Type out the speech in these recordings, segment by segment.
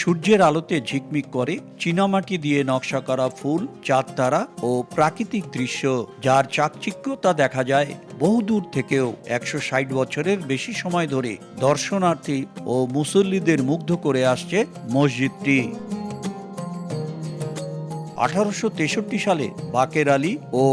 সূর্যের আলোতে ঝিকমিক করে চীনামাটি দিয়ে নকশা করা ফুল, চাঁদ তারা ও প্রাকৃতিক দৃশ্য, যার চাকচিক্যতা দেখা যায় বহুদূর থেকেও। ১৬০ বছরের বেশি সময় ধরে দর্শনার্থী ও মুসল্লিদের মুগ্ধ করে আসছে মসজিদটি। ১৮৬৩ সালে বাকের আলী ও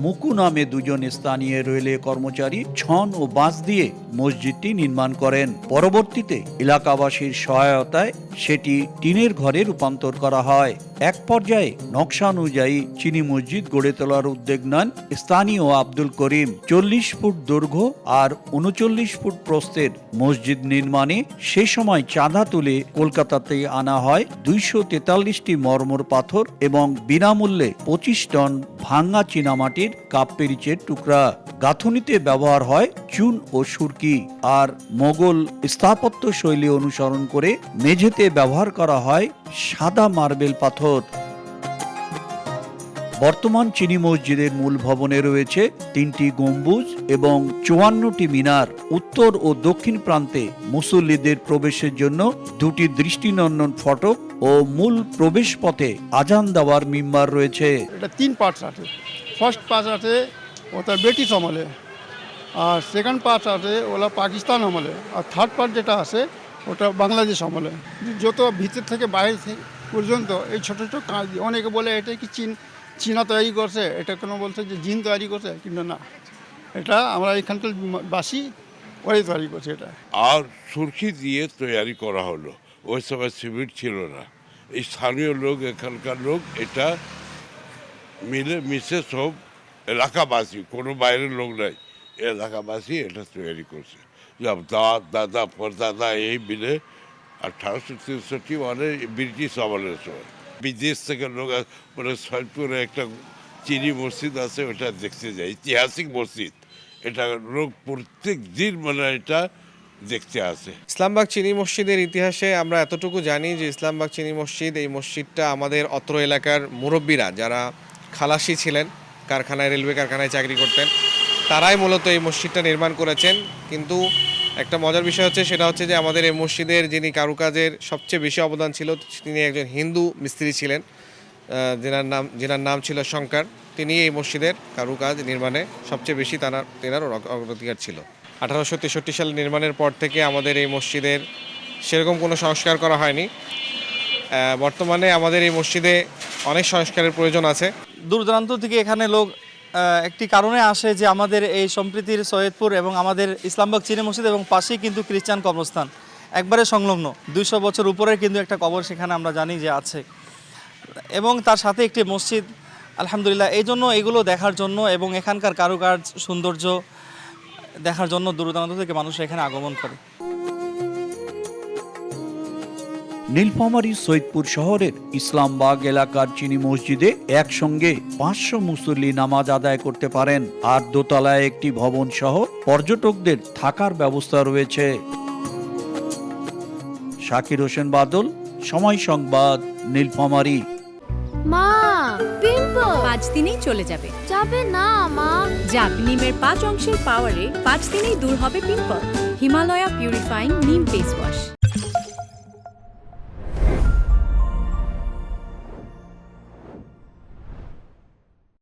মুকু নামে দুজন স্থানীয় রেলওয়ে কর্মচারী ছন ও বাঁশ দিয়ে মসজিদটি নির্মাণ করেন। পরবর্তীতে এলাকাবাসীর সহায়তায় সেটি টিনের ঘরে রূপান্তর করা হয়। এক পর্যায়ে নকশা অনুযায়ী চিনি মসজিদ গড়ে তোলার উদ্যোগ নেন স্থানীয় আব্দুল করিম। ৪০ ফুট দৈর্ঘ্য আর ৩৯ ফুট প্রস্থের মসজিদ নির্মাণে সে সময় চাঁদা তুলে কলকাতাতে আনা হয় ২৪৩টি মরমর পাথর এবং বিনামূল্যে ২৫ টন ভাঙ্গা চীনামাটির কাপ পেরিচের টুকরা। গাঁথুনিতে ব্যবহার হয় চুন ও সুরকি, আর মোগল স্থাপত্য শৈলী অনুসরণ করে মেঝেতে ব্যবহার করা হয় সাদা মার্বেল পাথর। বর্তমান চিনি মসজিদের মূল ভবনে রয়েছে ৩টি গম্বুজ এবং ৫৪টি মিনার। উত্তর ও দক্ষিণ প্রান্তে মুসল্লিদের প্রবেশের জন্য ২টি দৃষ্টিনন্দন ফটক ও মূল প্রবেশ পথে আজান দেওয়ার মিম্বার রয়েছে। এটা ৩ পার্ট আছে। ফার্স্ট পার্ট আছে ওটা ব্রিটিশ আমলে, আর সেকেন্ড পার্ট আছে ওটা পাকিস্তান আমলে, আর থার্ড পার্ট যেটা আছে ওটা বাংলাদেশ আমলে। যত ভিতর থেকে বাইরে পর্যন্ত এই ছোটো ছোটো কাজ, অনেকে বলে এটা কি চীনা তৈরি করছে, এটা কোনো বলছে যে জিন তৈরি করছে, কিন্তু না, এটা আমরা এখানকার বাসী ওরাই তৈরি করছে। এটা আর সুরকি দিয়ে তৈরি করা হলো, ওই সময় সিমেন্ট ছিল না। এই স্থানীয় লোক, এখানকার লোক এটা মিলে মিশে সব এলাকাবাসী, কোনো বাইরের লোক নাই, এলাকাবাসী এটা তৈরি করছে। দাদা পরদাদা এই মিলে ১৮৬৩ মানে ব্রিটিশ আমলের সময় বিদেশ থেকে লোক মানে সৈয়দপুরে একটা চিনি মসজিদ আছে, ওটা দেখতে যায়, ঐতিহাসিক মসজিদ। এটা লোক প্রত্যেক দিন মানে এটা দেখতে আসে। ইসলামবাগ চিনি মসজিদের ইতিহাসে আমরা এতটুকু জানি যে ইসলামবাগ চিনি মসজিদ, এই মসজিদটা আমাদের অত্র এলাকার মুরব্বীরা যারা খালাসি ছিলেন, কারখানায়, রেলওয়ে কারখানায় চাকরি করতেন, তারাই মূলত এই মসজিদটা নির্মাণ করেছেন। কিন্তু একটা মজার বিষয় হচ্ছে, সেটা হচ্ছে যে আমাদের এই মসজিদের যিনি কারুকাজের সবচেয়ে বেশি অবদান ছিল, তিনি একজন হিন্দু মিস্ত্রি ছিলেন, যেনার নাম ছিল শঙ্কর। তিনি এই মসজিদের কারুকাজ নির্মাণে সবচেয়ে বেশি তেনার অগ্রাধিকার ছিল। ১৮৬৩ সালে নির্মাণের পর থেকে আমাদের এই মসজিদের সেরকম কোনো সংস্কার করা হয়নি। বর্তমানে আমাদের এই মসজিদে অনেক সংস্কারের প্রয়োজন আছে। দূর দূরান্ত থেকে এখানে লোক একটি কারণে আসে যে আমাদের এই সম্প্রীতির সৈয়দপুর এবং আমাদের ইসলামবাগ চিনি মসজিদ এবং পাশেই কিন্তু খ্রিস্টান কবরস্থান একবারে সংলগ্ন। ২০০ বছর উপরের কিন্তু একটা কবর সেখানে আমরা জানি যে আছে, এবং তার সাথে একটি মসজিদ। আলহামদুলিল্লাহ, এই জন্য এগুলো দেখার জন্য এবং এখানকার কারুকাজ সৌন্দর্য দেখার জন্য দূর দূরান্ত থেকে মানুষ এখানে আগমন করে। নীলফামারী সৈয়দপুর শহরের ইসলামবাগ এলাকার চিনি মসজিদে একসঙ্গে ৫০০ মুসল্লি নামাজ আদায় করতে পারেন, আর দোতলায় একটি ভবন সহ পর্যটকদের থাকার ব্যবস্থা রয়েছে। শাকির হোসেন বাদল, সময় সংবাদ, নীলফামারী। মা, পিম্পল ৫ দিনেই চলে যাবে। যাবে না মা। যাক, নিমের ৫ অংশের পাওয়ারে ৫ দিনেই দূর হবে পিম্পল। হিমালয়া পিউরিফাইং নিম ফেস ওয়াশ।